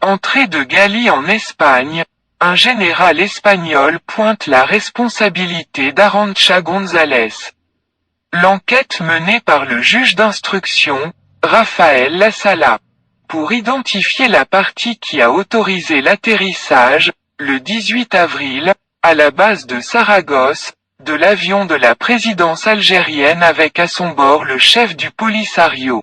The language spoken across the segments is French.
Entrée de Gali en Espagne, un général espagnol pointe la responsabilité d'Arantxa González. L'enquête menée par le juge d'instruction, Rafael Lasala, pour identifier la partie qui a autorisé l'atterrissage, le 18 avril, à la base de Saragosse, de l'avion de la présidence algérienne avec à son bord le chef du Polisario,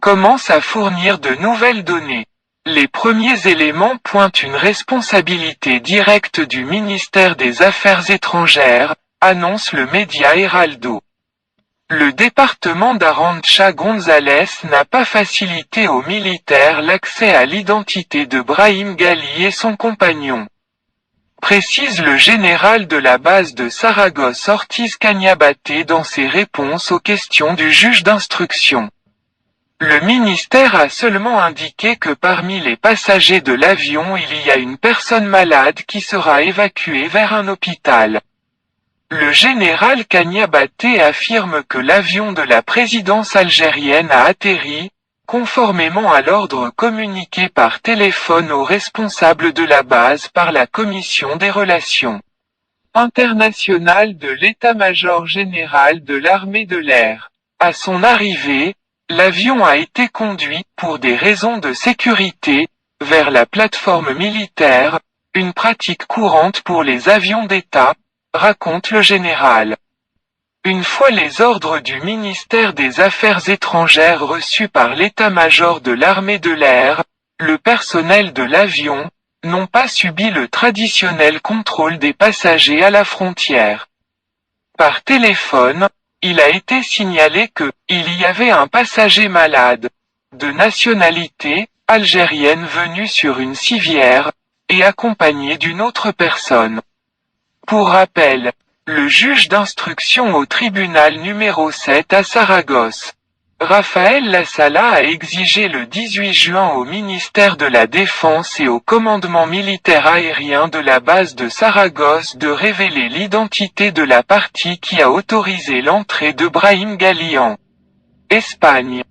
commence à fournir de nouvelles données. Les premiers éléments pointent une responsabilité directe du ministère des Affaires étrangères, annonce le média Heraldo. Le département d'Arantxa González n'a pas facilité aux militaires l'accès à l'identité de Brahim Gali et son compagnon, précise le général de la base de Saragosse Ortiz Cañabate dans ses réponses aux questions du juge d'instruction. Le ministère a seulement indiqué que parmi les passagers de l'avion il y a une personne malade qui sera évacuée vers un hôpital. Le général Cañabate affirme que l'avion de la présidence algérienne a atterri, conformément à l'ordre communiqué par téléphone aux responsables de la base par la Commission des Relations internationales de l'État-major général de l'armée de l'air. À son arrivée, l'avion a été conduit, pour des raisons de sécurité, vers la plateforme militaire, une pratique courante pour les avions d'État, raconte le général. Une fois les ordres du ministère des Affaires étrangères reçus par l'état-major de l'armée de l'air, le personnel de l'avion, n'ont pas subi le traditionnel contrôle des passagers à la frontière. Par téléphone, il a été signalé que, il y avait un passager malade, de nationalité, algérienne venu sur une civière, et accompagné d'une autre personne. Pour rappel, le juge d'instruction au tribunal numéro 7 à Saragosse, Rafael Lasala a exigé le 18 juin au ministère de la Défense et au commandement militaire aérien de la base de Saragosse de révéler l'identité de la partie qui a autorisé l'entrée de Brahim Gali en Espagne.